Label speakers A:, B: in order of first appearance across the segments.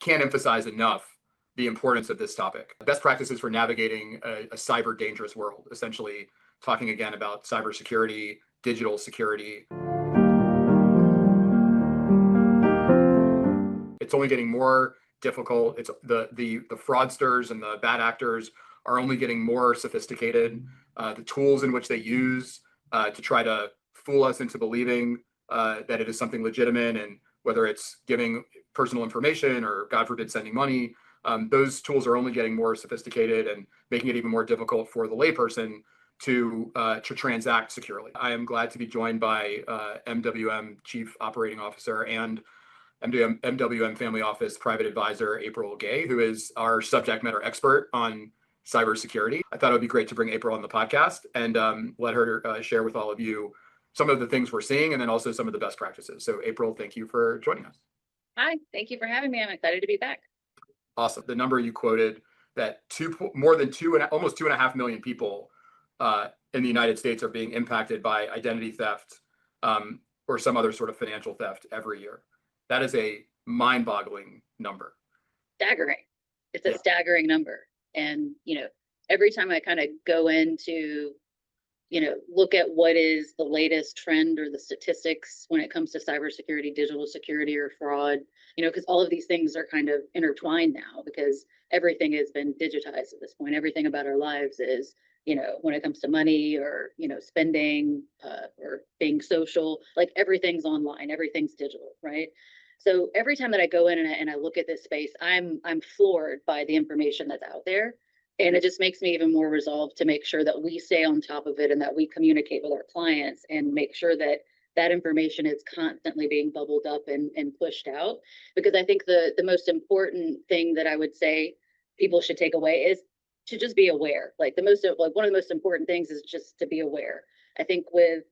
A: can't emphasize enough the importance of this topic. Best practices for navigating a cyber dangerous world, essentially talking again about cybersecurity, digital security. It's only getting more difficult. It's the fraudsters and the bad actors are only getting more sophisticated. The tools in which they use to try to fool us into believing that it is something legitimate, and whether it's giving personal information or, God forbid, sending money, those tools are only getting more sophisticated and making it even more difficult for the layperson to transact securely. I am glad to be joined by MWM Chief Operating Officer and MWM Family Office Private Advisor April Gay, who is our subject matter expert on cybersecurity. I thought it would be great to bring April on the podcast and let her share with all of you some of the things we're seeing and then also some of the best practices. So April, thank you for joining us.
B: Hi, thank you for having me. I'm excited to be back.
A: Awesome. The number you quoted, that more than almost 2.5 million people in the United States are being impacted by identity theft or some other sort of financial theft every year. That is a mind-boggling number.
B: Staggering. It's a staggering number. And, every time I kind of go into, look at what is the latest trend or the statistics when it comes to cybersecurity, digital security, or fraud, because all of these things are kind of intertwined now because everything has been digitized at this point. Everything about our lives is, when it comes to money or, spending or being social, like everything's online, everything's digital, right? So every time that I go in and I look at this space, I'm floored by the information that's out there. And it just makes me even more resolved to make sure that we stay on top of it and that we communicate with our clients and make sure that that information is constantly being bubbled up and pushed out. Because I think the most important thing that I would say people should take away is to just be aware. One of the most important things is just to be aware. I think with,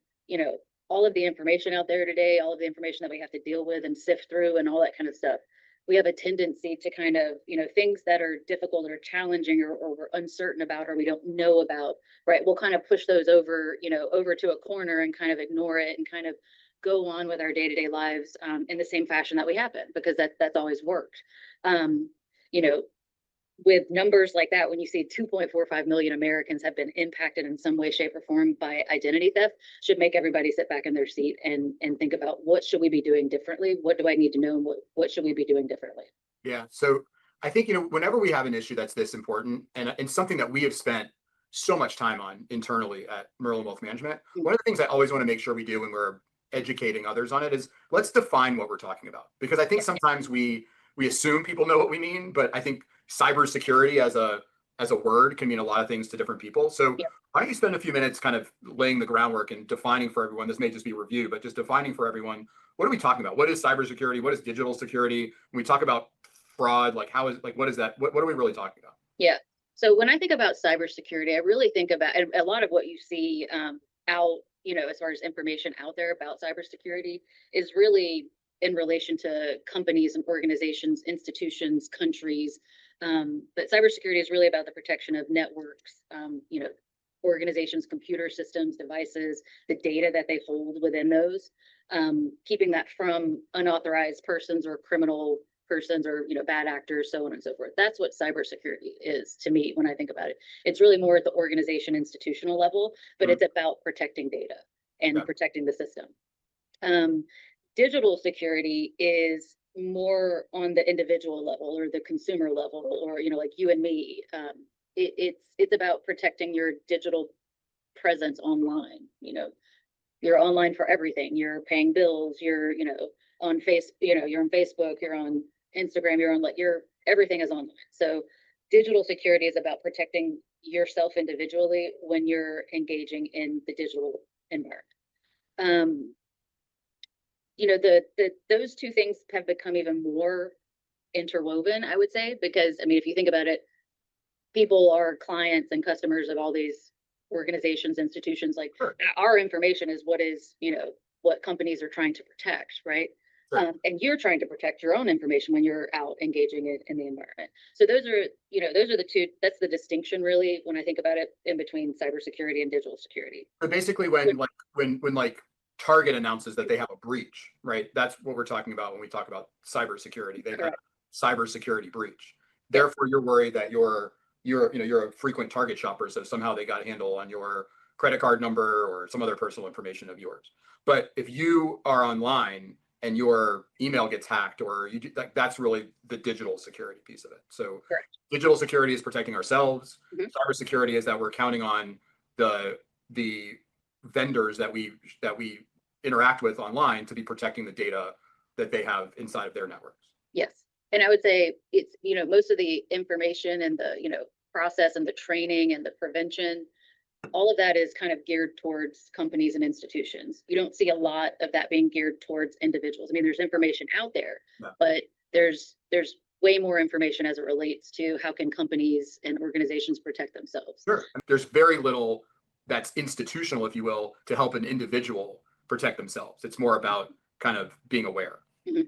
B: all of the information out there today, all of the information that we have to deal with and sift through and all that kind of stuff, we have a tendency to kind of, things that are difficult or challenging or we're uncertain about or we don't know about, right? We'll kind of push those over, over to a corner and kind of ignore it and kind of go on with our day-to-day lives in the same fashion that we have been, because that's always worked. With numbers like that, when you see 2.45 million Americans have been impacted in some way, shape, or form by identity theft, should make everybody sit back in their seat and think about what should we be doing differently? What do I need to know? And what should we be doing differently?
A: Yeah. So I think, whenever we have an issue that's this important and something that we have spent so much time on internally at Merlin Wealth Management, one of the things I always want to make sure we do when we're educating others on it is let's define what we're talking about. Because I think sometimes we assume people know what we mean, but I think cybersecurity as a word can mean a lot of things to different people. So why don't you spend a few minutes kind of laying the groundwork and defining for everyone, this may just be review, but just defining for everyone, what are we talking about? What is cybersecurity? What is digital security? When we talk about fraud, what is that? What are we really talking about?
B: Yeah. So when I think about cybersecurity, I really think about a lot of what you see out, as far as information out there about cybersecurity is really in relation to companies and organizations, institutions, countries. But cybersecurity is really about the protection of networks, organizations, computer systems, devices, the data that they hold within those, keeping that from unauthorized persons or criminal persons or bad actors, so on and so forth. That's what cybersecurity is to me when I think about it. It's really more at the organization, institutional level, but it's about protecting data and protecting the system. Digital security is more on the individual level or the consumer level, or like you and me. It's about protecting your digital presence online. You're online for everything. You're paying bills. You're on you're on Facebook. You're on Instagram. You're on everything is online. So digital security is about protecting yourself individually when you're engaging in the digital environment. Those two things have become even more interwoven, I would say, because if you think about it, people are clients and customers of all these organizations, institutions. Our information is what companies are trying to protect, right? Sure. And you're trying to protect your own information when you're out engaging in the environment. So those are the two. That's the distinction, really, when I think about it, in between cybersecurity and digital security.
A: So basically, when Target announces that they have a breach, right? That's what we're talking about when we talk about cybersecurity. They've had cybersecurity breach. Therefore, you're worried that you're a frequent target shopper, so somehow they got a handle on your credit card number or some other personal information of yours. But if you are online and your email gets hacked, or you do, like, that's really the digital security piece of it. So
B: Correct.
A: digital security is protecting ourselves.
B: Mhm.
A: Cybersecurity is that we're counting on the vendors that we interact with online to be protecting the data that they have inside of their networks.
B: Yes. And I would say it's, most of the information and the, process and the training and the prevention, all of that is kind of geared towards companies and institutions. You don't see a lot of that being geared towards individuals. I mean, there's information out there,
A: Yeah.
B: but there's way more information as it relates to how can companies and organizations protect themselves.
A: Sure. There's very little that's institutional, if you will, to help an individual protect themselves. It's more about kind of being aware.
B: Mhm.